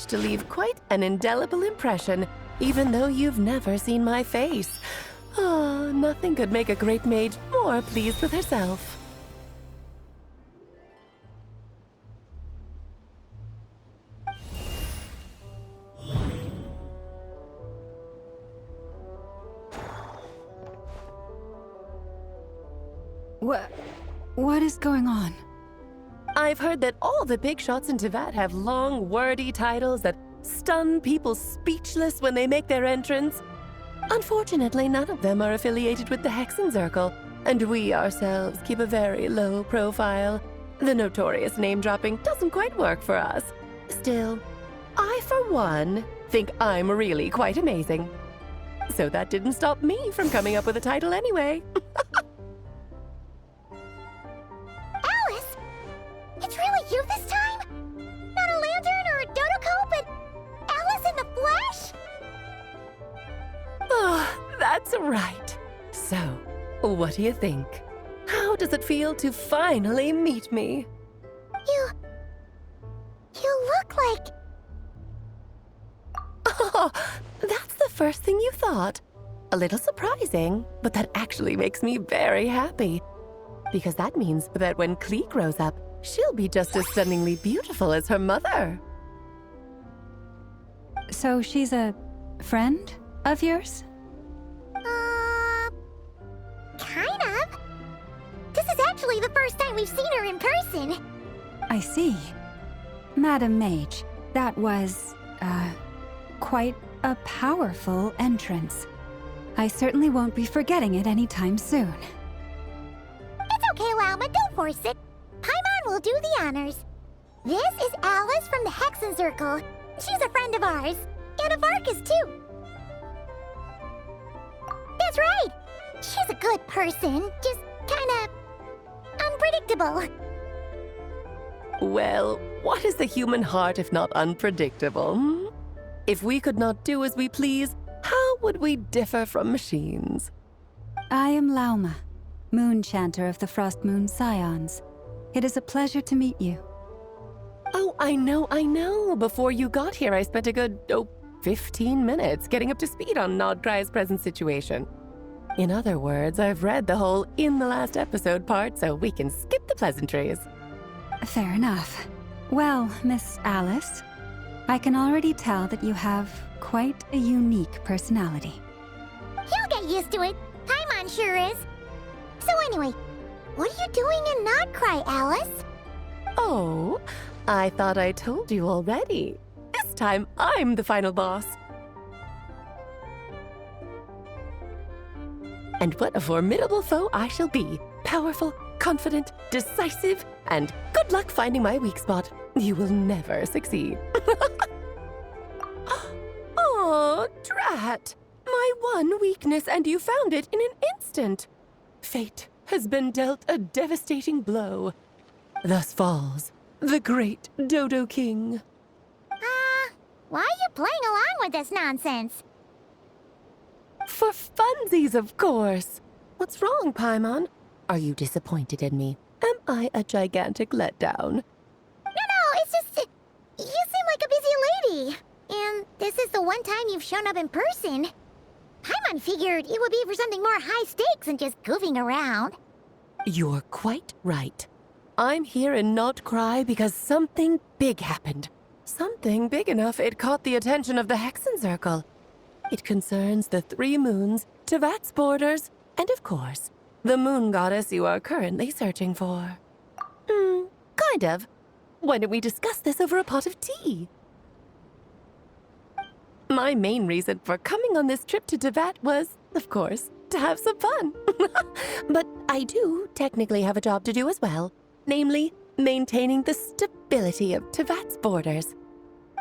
managed to leave quite an indelible impression, even though you've never seen my face. Oh, nothing could make a great mage more pleased with herself. What is going on? I've heard that all the big shots in Teyvat have long, wordy titles that stun people speechless when they make their entrance. Unfortunately, none of them are affiliated with the Hexen Circle, and we ourselves keep a very low profile. The notorious name-dropping doesn't quite work for us. Still, I, for one, think I'm really quite amazing. So that didn't stop me from coming up with a title anyway. Alice! It's really you this time? Not a lantern or a dodo but Alice in the flesh? Oh, that's right. So, what do you think? How does it feel to finally meet me? You look like... Oh, that's the first thing you thought. A little surprising, but that actually makes me very happy. Because that means that when Klee grows up, she'll be just as stunningly beautiful as her mother. So she's a friend of yours? Kind of. This is actually the first time we've seen her in person. I see. Madam Mage, that was, quite a powerful entrance. I certainly won't be forgetting it anytime soon. It's okay, Lauma, don't force it. Paimon will do the honors. This is Alice from the Hexen Circle. She's a friend of ours. And of Arcus, too. That's right. She's a good person, just kinda... unpredictable. Well, what is the human heart if not unpredictable? Hmm? If we could not do as we please, how would we differ from machines? I am Lauma, Moon Chanter of the Frost Moon Scions. It is a pleasure to meet you. Oh, I know. Before you got here, I spent a good, 15 minutes getting up to speed on Nodcry's present situation. In other words, I've read the whole in the last episode part, so we can skip the pleasantries. Fair enough. Well, Miss Alice, I can already tell that you have quite a unique personality. He'll get used to it. Paimon sure is. So anyway, what are you doing in Nodcry, Alice? Oh, I thought I told you already. This time, I'm the final boss. And what a formidable foe I shall be. Powerful, confident, decisive, and good luck finding my weak spot. You will never succeed. Oh, drat! My one weakness, and you found it in an instant. Fate has been dealt a devastating blow. Thus falls the great Dodo King. Why are you playing along with this nonsense? For funsies, of course. What's wrong, Paimon? Are you disappointed in me? Am I a gigantic letdown? No, it's just... you seem like a busy lady. And this is the one time you've shown up in person. Paimon figured it would be for something more high stakes than just goofing around. You're quite right. I'm here in Nodcry because something big happened. Something big enough it caught the attention of the Hexen Circle. It concerns the 3 moons, Teyvat's borders, and of course, the moon goddess you are currently searching for. Kind of. Why don't we discuss this over a pot of tea? My main reason for coming on this trip to Teyvat was, of course, to have some fun. But I do technically have a job to do as well, namely, maintaining the stability of Teyvat's borders.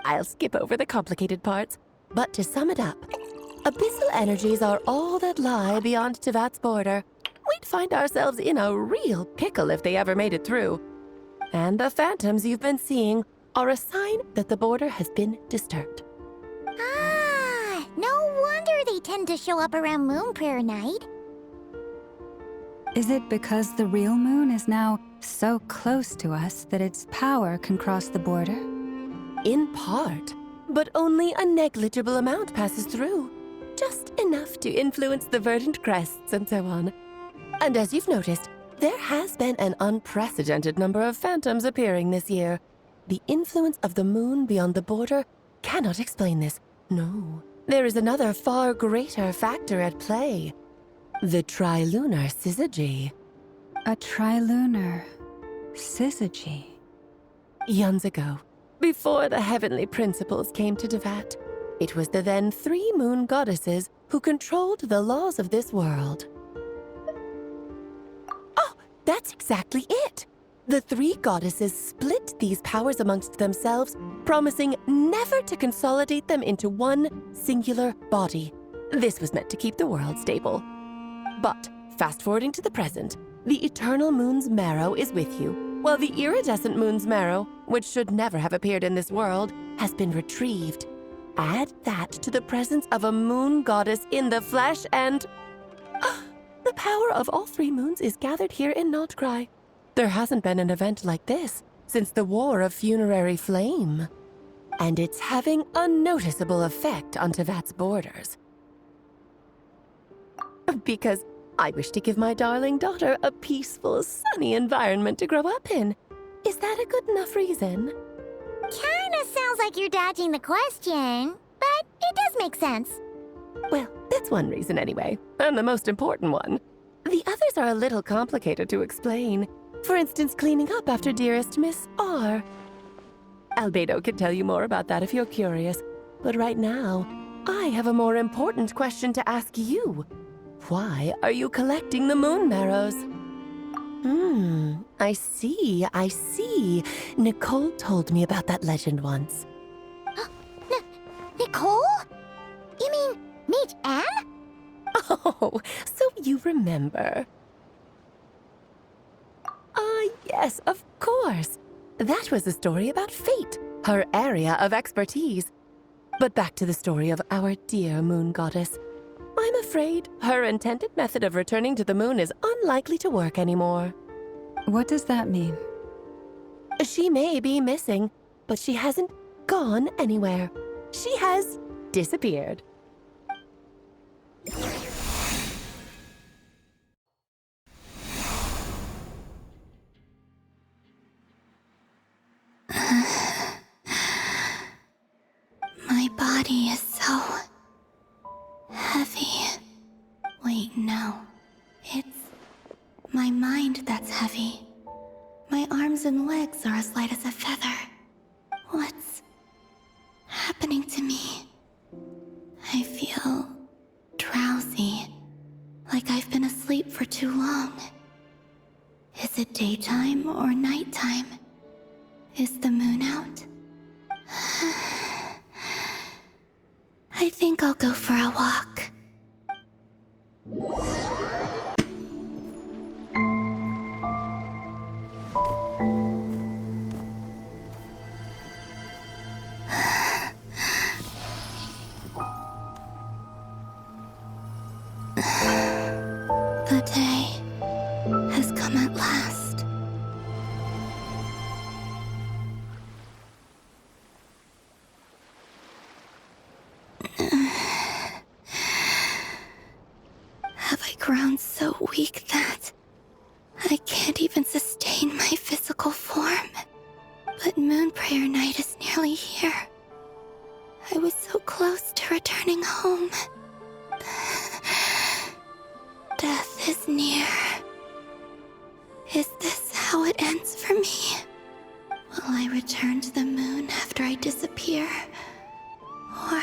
I'll skip over the complicated parts, but to sum it up, abyssal energies are all that lie beyond Teyvat's border. We'd find ourselves in a real pickle if they ever made it through. And the phantoms you've been seeing are a sign that the border has been disturbed. No wonder they tend to show up around Moon Prayer Night. Is it because the real moon is now so close to us that its power can cross the border? In part. but only a negligible amount passes through. Just enough to influence the verdant crests and so on. And as you've noticed, there has been an unprecedented number of phantoms appearing this year. The influence of the moon beyond the border cannot explain this. No, there is another far greater factor at play. The trilunar syzygy. A trilunar syzygy. Eons ago, before the heavenly principles came to Devat, it was the then 3 moon goddesses who controlled the laws of this world. Oh, that's exactly it! The 3 goddesses split these powers amongst themselves, promising never to consolidate them into one singular body. This was meant to keep the world stable. But, fast-forwarding to the present, the eternal moon's marrow is with you, while the iridescent moon's marrow, which should never have appeared in this world, has been retrieved. Add that to the presence of a moon goddess in the flesh and... the power of all 3 moons is gathered here in Notcry. There hasn't been an event like this since the War of Funerary Flame. And it's having a noticeable effect on Tevat's borders. Because I wish to give my darling daughter a peaceful, sunny environment to grow up in. Is that a good enough reason? Kinda sounds like you're dodging the question, but it does make sense. Well, that's one reason anyway, and the most important one. The others are a little complicated to explain. For instance, cleaning up after dearest Miss R. Albedo could tell you more about that if you're curious, but right now, I have a more important question to ask you. Why are you collecting the moon marrows? I see. Nicole told me about that legend once. Nicole? You mean Mage Anne? Oh, so you remember. Yes, of course. That was a story about fate, her area of expertise. But back to the story of our dear moon goddess. I'm afraid her intended method of returning to the moon is unlikely to work anymore. What does that mean? She may be missing, but she hasn't gone anywhere. She has disappeared. My body is so heavy. Wait, no. It's my mind that's heavy. My arms and legs are as light as a feather. What's happening to me? I feel drowsy, like I've been asleep for too long. Is it daytime or nighttime? Is the moon out? I think I'll go for a walk. The day has come at last. Have I grown so weak that I can't even sustain my physical form? But Moon Prayer Night is nearly here. I was so close to returning home. Death is near. Is this how it ends for me? Will I return to the moon after I disappear? Or...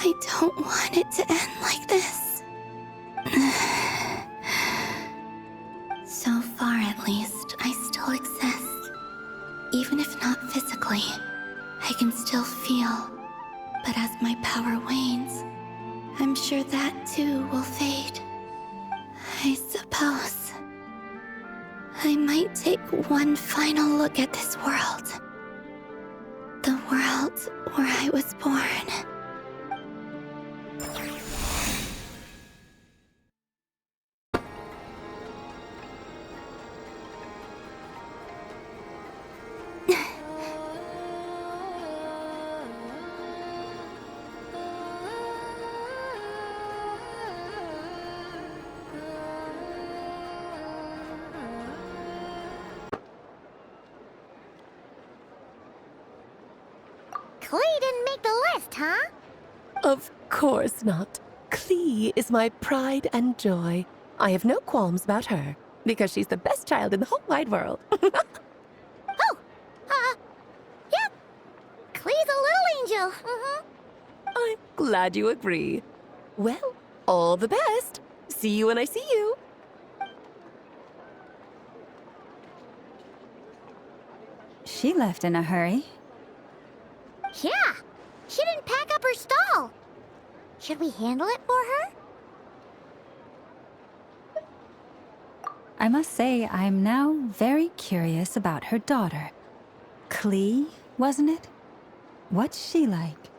I don't want it to end like this. So far, at least, I still exist. Even if not physically, I can still feel. But as my power wanes, I'm sure that too will fade. I suppose I might take one final look at this world. The world where I was born. Klee didn't make the list, huh? Of course not. Klee is my pride and joy. I have no qualms about her, because she's the best child in the whole wide world. Oh, yeah. Klee's a little angel. I'm glad you agree. Well, all the best. See you when I see you. She left in a hurry. Yeah, she didn't pack up her stall. Should we handle it for her? I must say, I'm now very curious about her daughter. Klee, wasn't it? What's she like?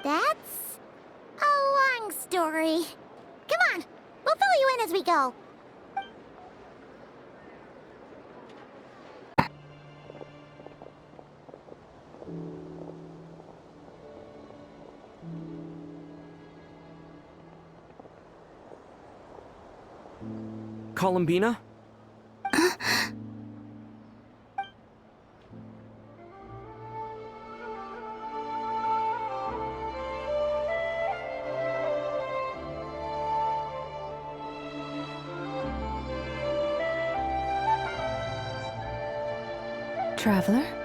That's a long story. Come on, we'll fill you in as we go. Colombina? Traveler?